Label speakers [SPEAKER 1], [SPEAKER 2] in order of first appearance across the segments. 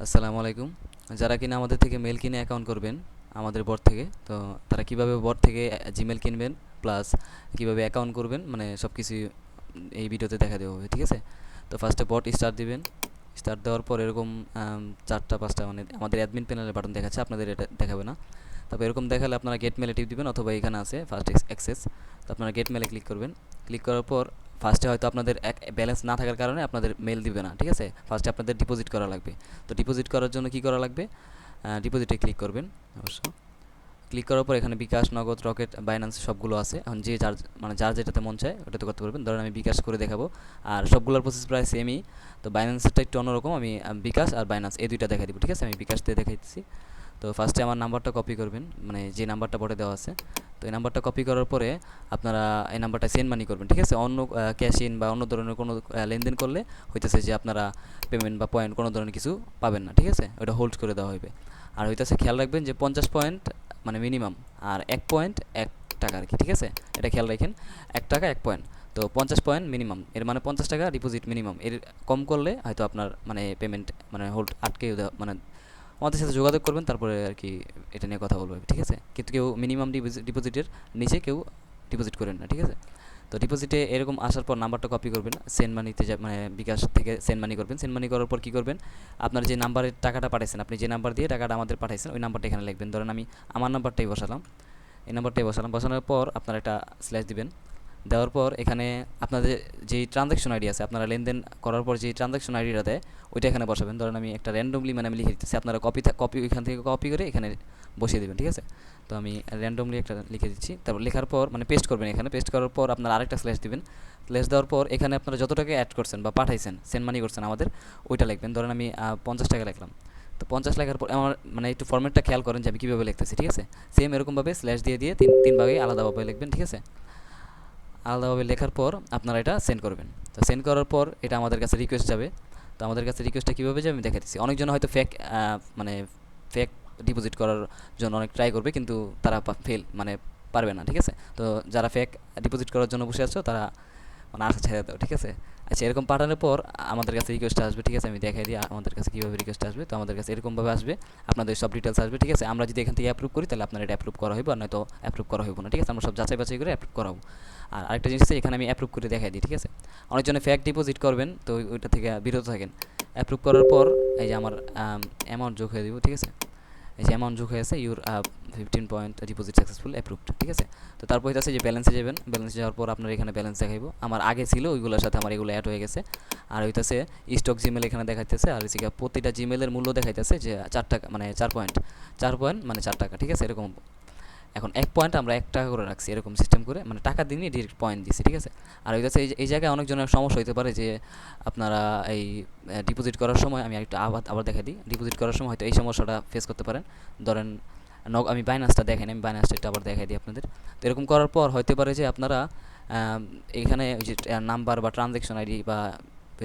[SPEAKER 1] আসসালামু আলাইকুম। যারা কিনা আমাদের থেকে মেল কিনে অ্যাকাউন্ট করবেন আমাদের বট থেকে, তো তারা কিভাবে বট থেকে জিমেল কিনবেন প্লাস কিভাবে অ্যাকাউন্ট করবেন মানে সব কিছু এই ভিডিওতে দেখা দেওয়া হবে, ঠিক আছে? তো ফার্স্টে বট স্টার্ট দিবেন। স্টার্ট দেওয়ার পর এরকম চারটা পাঁচটা মানে আমাদের অ্যাডমিন প্যানেলের বাটন দেখাচ্ছে, আপনাদের এটা দেখাবে না। তারপর এরকম দেখালে আপনারা গেট মেলে টিপ দিবেন, অথবা এখানে আছে ফার্স্ট অ্যাক্সেস। তো আপনারা গেট মেলে ক্লিক করবেন। ক্লিক করার পর ফার্স্টে হয়তো আপনাদের এক ব্যালেন্স না থাকার কারণে আপনাদের মেল দিবে না, ঠিক আছে? ফার্স্টে আপনাদের ডিপোজিট করা লাগবে। তো ডিপোজিট করার জন্য কি করা লাগবে? ডিপোজিটে ক্লিক করবেন অবশ্য। ক্লিক করার পর এখানে বিকাশ, নগদ, রকেট, বাইন্যান্স সবগুলো আছে। এখন যে যার মানে যার যেটাতে মন চায় ওটাতে করতে পারবেন। ধরেন আমি বিকাশ করে দেখাবো, আর সবগুলোর প্রসেস প্রায় সেমই। তো বাইন্যান্সটা একটু অন্যরকম, আমি বিকাশ আর বাইন্যান্স এই দুইটা দেখাই দিব, ঠিক আছে? আমি বিকাশ দিয়ে দেখাইতেছি। তো ফার্স্টে আমার নাম্বারটা কপি করবেন, মানে যে নাম্বারটা বটে দেওয়া আছে। তো এই নাম্বারটা কপি করার পরে আপনারা এই নাম্বারটা সেন্ড মানি করবেন, ঠিক আছে? অন্য ক্যাশ ইন বা অন্য ধরনের কোনো লেনদেন করলে হইতেছে যে আপনারা পেমেন্ট বা পয়েন্ট কোনো ধরনের কিছু পাবেন না, ঠিক আছে? ওটা হোল্ড করে দেওয়া হবে। আর হইতেছে খেয়াল রাখবেন যে 50 পয়েন্ট মানে মিনিমাম, আর 1 পয়েন্ট 1 টাকা আর কি, ঠিক আছে? এটা খেয়াল রাখেন, 1 টাকা 1 পয়েন্ট। তো 50 পয়েন্ট মিনিমাম, এর মানে 50 টাকা ডিপোজিট মিনিমাম। এর কম করলে হয়তো আপনার মানে পেমেন্ট মানে হোল্ড আটকে মানে আমাদের সাথে যোগাযোগ করবেন, তারপরে আর কি এটা নিয়ে কথা বলবো, ঠিক আছে? কিন্তু কেউ মিনিমাম ডিপোজিটের নিচে কেউ ডিপোজিট করেন না, ঠিক আছে? তো ডিপোজিটে এরকম আসার পর নাম্বারটা কপি করবেন, সেন্ড মানিতে মানে বিকাশ থেকে সেন্ড মানি করবেন। সেন্ড মানি করার পর কী করবেন? আপনার যে নাম্বারের টাকাটা পাঠাইছেন, আপনি যে নাম্বার দিয়ে টাকাটা আমাদের পাঠাইছেন ওই নাম্বারটা এখানে লিখবেন। ধরেন আমি আমার নাম্বারটাই বসালাম, এই নাম্বারটাই বসালাম। বসানোর পর আপনারা একটা স্ল্যাশ দিবেন। দেওয়ার পর এখানে আপনাদের যেই ট্রানজ্যাকশন আইডি আছে, আপনারা লেনদেন করার পর যেই ট্রানজ্যাকশন আইডিটা দেয় ওইটা এখানে বসাবেন। ধরেন আমি একটা র্যান্ডমলি মানে আমি লিখে দিতেছি, আপনারা কপি এখান থেকে কপি করে এখানে বসিয়ে দেবেন, ঠিক আছে? তো আমি র্যান্ডমলি একটা লিখে দিচ্ছি। তারপর লেখার পর মানে পেস্ট করবেন, এখানে পেস্ট করার পর আপনারা আরেকটা স্ল্যাশ দিবেন। স্ল্যাশ দেওয়ার পর এখানে আপনারা যত টাকা অ্যাড করছেন বা পাঠাইছেন, সেন্ড মানি করছেন আমাদের, ওইটা লিখবেন। ধরেন আমি 50 টাকা লিখলাম। তো 50 লেখার পর আমার মানে একটু ফর্মেটটা খেয়াল করেন যে আমি কীভাবে লিখতেছি, ঠিক আছে? সেম এরকমভাবে স্ল্যাশ দিয়ে দিয়ে তিন তিন ভাগে আলাদাভাবে লিখবেন, ঠিক আছে? আলাদাভাবে লেখার পর আপনারা এটা সেন্ড করবেন। তো সেন্ড করার পর এটা আমাদের কাছে রিকোয়েস্ট যাবে। তো আমাদের কাছে রিকোয়েস্টটা কীভাবে যাবে আমি দেখাচ্ছি। অনেকজন হয়তো মানে ফেক ডিপোজিট করার জন্য অনেক ট্রাই করবে, কিন্তু তারা ফেল মানে পারবে না, ঠিক আছে? তো যারা ফেক ডিপোজিট করার জন্য বসে আছো তারা মানে আশা ছেড়ে দাও, ঠিক আছে? আচ্ছা, এরকম পাঠানোর পর আমাদের কাছে রিকোয়েস্ট আসবে, ঠিক আছে? আমি দেখাই দিই আমাদের কাছে কীভাবে রিকোয়েস্ট আসবে। তো আমাদের কাছে এরকমভাবে আসবে, আপনাদের সব ডিটেলস আসবে, ঠিক আছে? আমরা যদি এখান থেকে অ্যাপ্রুভ করি তাহলে আপনার এটা অ্যাপ্রুভ করা হবে, আর নয়তো অ্যাপ্রুভ করা হবে না, ঠিক আছে? আমরা সব যাচাই বাছাই করে অ্যাপ্রুভ করাবো। আর আরেকটা জিনিস আছে, এখানে আমি অ্যাপ্রুভ করে দেখাই দিই, ঠিক আছে? অনেকজনে ফেক ডিপোজিট করবেন, তো ওইটা থেকে বিরত থাকেন। অ্যাপ্রুভ করার পর এই যে আমার অ্যামাউন্ট যোগ হয়ে দিব, ঠিক আছে? এই যে অ্যামাউন্ট যোগ হয়েছে, your 15 point deposit successful approved, ঠিক আছে? তো তারপর হচ্ছে যে ব্যালেন্সে যাবেন। ব্যালেন্সে যাওয়ার পর আপনার এখানে ব্যালেন্স দেখাইব। আমার আগে ছিল ওইগুলোর সাথে আমার এগুলো অ্যাড হয়ে গেছে। আর হইতেছে স্টক জিমেল এখানে দেখাইতেছে, আর হচ্ছে প্রতিটা জিমেলের মূল্য দেখাইতেছে যে 4 টাকা মানে 4 পয়েন্ট, 4 পয়েন্ট মানে 4 টাকা, ঠিক আছে? এরকম। এখন 1 পয়েন্ট আমরা 1 টাকা করে রাখছি, এরকম সিস্টেম করে মানে টাকা দিনই ডিরেক্ট পয়েন্ট দিচ্ছি, ঠিক আছে? আর হইতেছে এই জায়গায় অনেকজনের সমস্যা হতে পারে যে আপনারা এই ডিপোজিট করার সময়, আমি একটু আবার আবার দেখা দিই, ডিপোজিট করার সময় হয়তো এই সমস্যাটা ফেস করতে পারেন। ধরেন আমি বাইন্যান্সটা দেখাই, আমি বাইন্যান্সটা একটু আবার দেখাই দিই আপনাদের। তো এরকম করার পর হতে পারে যে আপনারা এখানে ওই যে নাম্বার বা ট্রানজ্যাকশন আইডি বা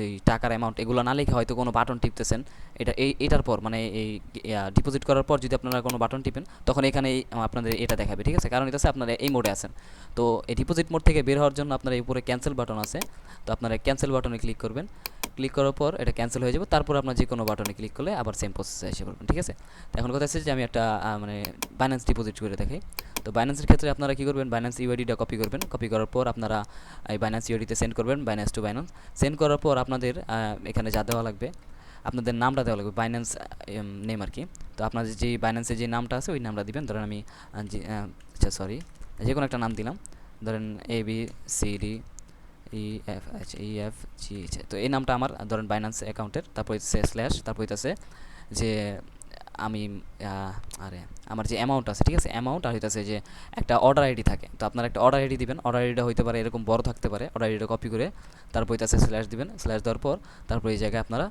[SPEAKER 1] এই টাকার অ্যামাউন্ট এগুলো না লিখে হয়তো কোনো বাটন টিপতেছেন। এটার পর মানে এই ডিপোজিট করার পর যদি আপনারা কোনো বাটন টিপেন তখন এখানে আপনাদের এটা দেখাবে, ঠিক আছে? কারণ এটা হচ্ছে আপনারা এই মোডে আছেন। তো এই ডিপোজিট মোড থেকে বের হওয়ার জন্য আপনার এই উপরে ক্যান্সেল বাটন আছে। তো আপনারা ক্যান্সেল বাটনে ক্লিক করবেন। ক্লিক করার পর এটা ক্যান্সেল হয়ে যাবে। তারপর আপনার যে কোনো বাটনে ক্লিক করলে আবার সেম প্রসেসে এসে পড়বেন, ঠিক আছে? তো এখন কথা হচ্ছে যে আমি একটা মানে বাইন্যান্স ডিপোজিট করে দেখাই। তো বাইন্যান্সের ক্ষেত্রে আপনারা কী করবেন? বাইন্যান্স ইউআইডিটা কপি করবেন। কপি করার পর আপনারা এই বাইন্যান্স ইউআইডিতে সেন্ড করবেন, বাইন্যান্স টু বাইন্যান্স। সেন্ড করার পর আপনাদের এখানে যা দেওয়া লাগবে, আপনাদের নামটা দেওয়া লাগবে, বাইন্যান্স নেম আর কি। তো আপনাদের যে বাইন্যান্সের যে নামটা আছে ওই নামটা দিবেন। ধরেন আমি আচ্ছা সরি, যে কোনো একটা নাম দিলাম। ধরেন ABCD EFG। তো এই নামটা আমার ধরেন বাইন্যান্স অ্যাকাউন্টের, তারপর হচ্ছে স্ল্যাশ, তারপর হইতেছে যে আমি আরে আমার যে অ্যামাউন্ট আছে, ঠিক আছে? অ্যামাউন্ট, আর হইতেছে যে একটা অর্ডার আইডি থাকে। তো আপনার একটা অর্ডার আইডি দিবেন। অর্ডার আইডিটা হইতে পারে এরকম বড় থাকতে পারে। অর্ডার আইডিটা কপি করে তারপর হইতেছে স্ল্যাশ দিবেন। স্ল্যাশ দেওয়ার পর তারপর এই জায়গায় আপনারা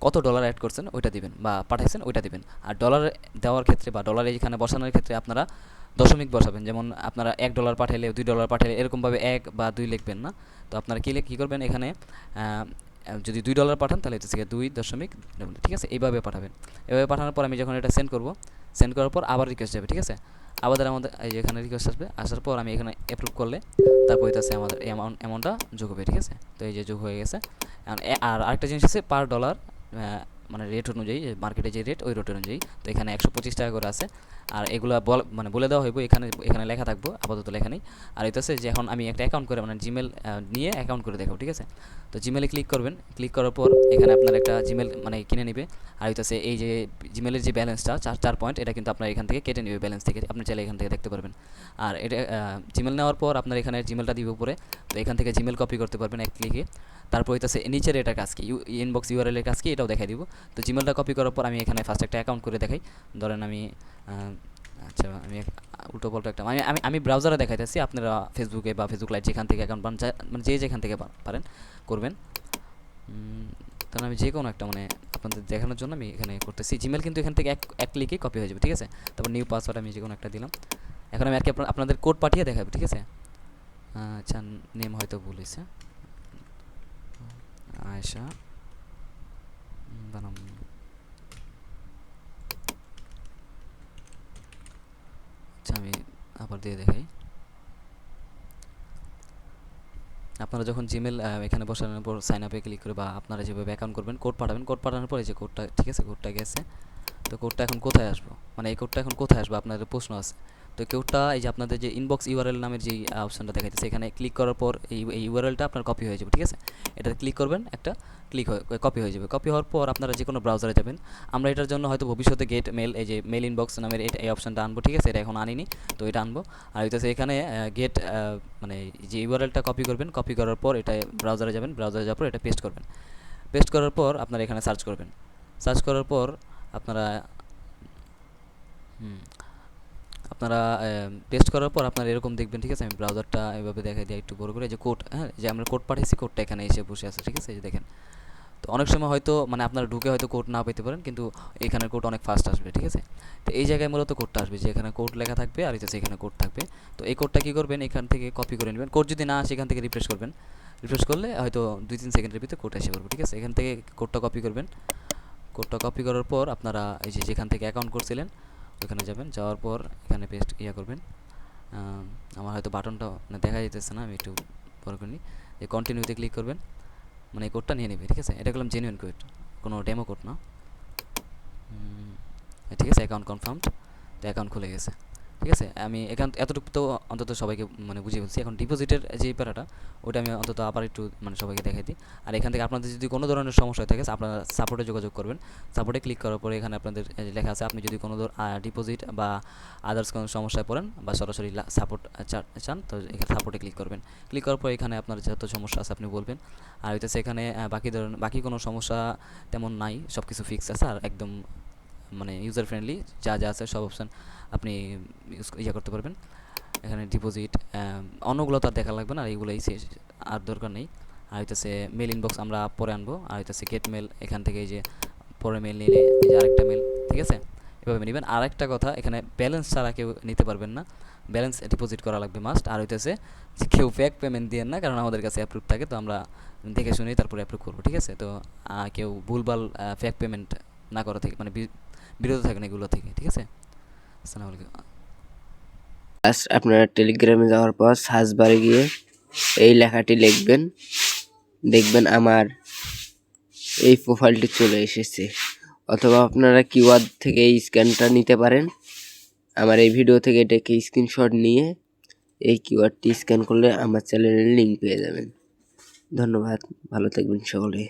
[SPEAKER 1] কত ডলার অ্যাড করছেন ওইটা দিবেন বা পাঠাইছেন ওইটা দিবেন। আর ডলার দেওয়ার ক্ষেত্রে বা ডলার এইখানে বসানোর ক্ষেত্রে আপনারা দশমিক বসাবেন। যেমন আপনারা $1 পাঠাইলে, $2 পাঠাইলে এরকমভাবে 1 বা 2 লিখবেন না। তো আপনারা কী করবেন এখানে, যদি $2 পাঠান তাহলে হচ্ছে 2.0, ঠিক আছে? এইভাবে পাঠাবেন। এভাবে পাঠানোর পর আমি যখন এটা সেন্ড করব, সেন্ড করার পর আবার রিকোয়েস্ট যাবে, ঠিক আছে? আবার আমাদের এই যে এখানে রিকোয়েস্ট আসবে, আসার পর আমি এখানে অ্যাপ্রুভ করলে তারপর হইতেছে আমাদের অ্যামাউন্টটা যোগ হবে, ঠিক আছে? তো এই যে যোগ হয়ে গেছে। আর আরেকটা জিনিস আছে, পার ডলার মানে রেট অনুযায়ী, মার্কেটে যে রেট ওই রেট অনুযায়ী। তো এখানে 125 টাকা করে আছে। আর এগুলো মানে বলে দেওয়া হইব, এখানে লেখা থাকবো, আপাতত লেখা নেই। আর হইতেছে যে এখন আমি একটা অ্যাকাউন্ট করে মানে জিমেল নিয়ে অ্যাকাউন্ট করে দেখাবো, ঠিক আছে। তো জিমেলে ক্লিক করবেন, ক্লিক করার পর এখানে আপনার একটা জিমেল মানে কিনে নেবে। আর হইতেছে এই যে জিমেলের যে ব্যালেন্সটা 4 পয়েন্ট, এটা কিন্তু আপনার এখান থেকে কেটে নেবে ব্যালেন্স থেকে, আপনি চাইলে এখান থেকে দেখতে পারবেন। আর এটা জিমেল নেওয়ার পর আপনার এখানে জিমেলটা দিবে উপরে। তো এখান থেকে জিমেল কপি করতে পারবেন এক ক্লিকে। তারপর হইতেছে নিচের এটার কাজ কি, ইনবক্স ইউআরএলের কাজ কি, এটাও দেখাই দিব। তো জিমেলটা কপি করার পর আমি এখানে ফার্স্ট একটা অ্যাকাউন্ট করে দেখাই। ধরেন আমি আচ্ছা আমি উল্টো পাল্টা একটা আমি আমি আমি ব্রাউজারে দেখাইতেছি, আপনারা ফেসবুকে বা ফেসবুক লাইট যেখান থেকে অ্যাকাউন্ট বান মানে যেখান থেকে পারেন করবেন। তাহলে আমি যে কোনো একটা মানে আপনাদের দেখানোর জন্য আমি এখানে করতেছি। জিমেল কিন্তু এখান থেকে এক ক্লিকে কপি হয়ে যাবে, ঠিক আছে। তারপর নিউ পাসওয়ার্ড আমি যে কোনো একটা দিলাম। এখন আমি আর কি আপনাদের কোড পাঠিয়ে দেখাবো, ঠিক আছে। আচ্ছা নেম হয়তো ভুল হয়েছে, আয়েশা বানাম। আচ্ছা আমি আবার দিয়ে দেখাই। আপনারা যখন জিমেল এখানে বসানোর পর সাইন আপে ক্লিক করে বা আপনারা যেভাবে অ্যাকাউন্ট করবেন, কোড পাঠাবেন, কোড পাঠানোর পরে যে কোডটা, ঠিক আছে, কোডটা গেছে। তো কোডটা এখন কোথায় আসবো, মানে এই কোডটা এখন কোথায় আসবে আপনাদের প্রশ্ন আছে। তো কোডটা এই যে আপনাদের যে ইনবক্স ইউআরএল নামের যে অপশনটা দেখাইতেছে, এখানে ক্লিক করার পর এই ইউআরএলটা আপনার কপি হয়ে যাবে, ঠিক আছে। এটাতে ক্লিক করবেন, একটা ক্লিক হয়ে কপি হয়ে যাবে। কপি হওয়ার পর আপনারা যে কোনো ব্রাউজারে যাবেন। আমরা এটার জন্য হয়তো ভবিষ্যতে গেট মেল, এই যে মেল ইনবক্স নামের এই অপশনটা আনবো, ঠিক আছে। এটা এখন আনিনি, তো এটা আনবো। আর হইতেছে এখানে গেট মানে যে ইউআরএলটা কপি করবেন, কপি করার পর এটা ব্রাউজারে যাবেন, ব্রাউজারে যাওয়ার পর এটা পেস্ট করবেন। পেস্ট করার পর আপনারা এখানে সার্চ করবেন। সার্চ করার পর আপনারা আপনারা পেস্ট করার পর আপনারা এরকম দেখবেন, ঠিক আছে। আমি ব্রাউজারটা এভাবে দেখাই দিই একটু বড় করে, যে কোড, হ্যাঁ, যে আমরা কোড পাঠিয়েছি, কোডটা এখানে এসে বসে আছে, ঠিক আছে, এই যে দেখেন। তো অনেক সময় হয়তো মানে আপনারা ঢুকে হয়তো কোড না পেতে পারেন, কিন্তু এখানের কোড অনেক ফাস্ট আসবে, ঠিক আছে। তো এই জায়গায় মূলত কোডটা আসবে, যে এখানে কোড লেখা থাকবে আর হচ্ছে এখানে কোড থাকবে। তো এই কোডটা কী করবেন, এখান থেকে কপি করে নেবেন। কোড যদি না আসে এখান থেকে রিফ্রেশ করবেন, রিফ্রেশ করলে হয়তো 2-3 সেকেন্ডের ভিতরে কোড এসে পড়বে, ঠিক আছে। এখান থেকে কোডটা কপি করবেন। কোডটা কপি করার পর আপনারা এই যে যেখান থেকে অ্যাকাউন্ট করছিলেন ওখানে যাবেন, যাওয়ার পর এখানে পেস্ট করবেন। আমার হয়তো বাটনটা মানে দেখা যেতেছে না, আমি একটু বড় করে নিই। যে কন্টিনিউতে ক্লিক করবেন, মানে এই কোডটা নিয়ে নেবে, ঠিক আছে। এটা করলাম জেনুইন কোড, কোনো ডেমো কোড না। ঠিক আছে, অ্যাকাউন্ট কনফার্মড। তো অ্যাকাউন্ট খুলে গেছে, ঠিক আছে। আমি এতটুকু তো অন্তত সবাইকে মানে বুঝিয়ে বলছি। এখন ডিপোজিটের যে প্যারাটা, ওটা আমি অন্তত আবার একটু মানে সবাইকে দেখাই দিই। আর এখান থেকে আপনাদের যদি কোনো ধরনের সমস্যা হয়ে থাকে আপনারা সাপোর্টে যোগাযোগ করবেন। সাপোর্টে ক্লিক করার পরে এখানে আপনাদের লেখা আছে, আপনি যদি কোনো ডিপোজিট বা আদার্স কোনো সমস্যায় পড়েন বা সরাসরি সাপোর্ট চান, তো এখানে সাপোর্টে ক্লিক করবেন। ক্লিক করার পর এখানে আপনার যত সমস্যা আছে আপনি বলবেন। আর হইতেছে এখানে বাকি কোনো সমস্যা তেমন নাই, সব কিছু ফিক্স আছে। আর একদম মানে ইউজার ফ্রেন্ডলি, যা যা আছে সব অপশান আপনি করতে পারবেন। এখানে ডিপোজিট অন্যগুলো তো আর দেখা লাগবে না, আর এইগুলোই শেষ, আর দরকার নেই। আর হইতেছে মেল ইনবক্স আমরা পরে আনবো। আর হইতেছে গেট মেল, এখান থেকে এই যে পরে মেল নিলে এই যে আরেকটা মেল, ঠিক আছে, এভাবে নেবেন। আর একটা কথা, এখানে ব্যালেন্স ছাড়া কেউ নিতে পারবেন না, ব্যালেন্স ডিপোজিট করা লাগবে মাস্ট। আর হইতেছে যে কেউ ফেক পেমেন্ট দিয়ে না, কারণ আমাদের কাছে অ্যাপ্রুভ থাকে, তো আমরা দেখে শুনেই তারপরে অ্যাপ্রুভ করবো, ঠিক আছে। তো কেউ ভুলভাল ফেক পেমেন্ট না করা থেকে মানে বিরত থাকেন এগুলো থেকে, ঠিক আছে। আসসালামু আলাইকুম।
[SPEAKER 2] আপনারা টেলিগ্রামে যাওয়ার পর সার্চ বারে গিয়ে এই লেখাটি লিখবেন, দেখবেন আমার এই প্রোফাইলটি চলে এসেছে। অথবা আপনারা কিওয়ার্ড থেকে এই স্ক্যানটা নিতে পারেন। আমার এই ভিডিও থেকে এটাকে স্ক্রিনশট নিয়ে এই কিওয়ার্ডটি স্ক্যান করলে আমার চ্যানেলের লিঙ্ক পেয়ে যাবেন। ধন্যবাদ, ভালো থাকবেন সকলে।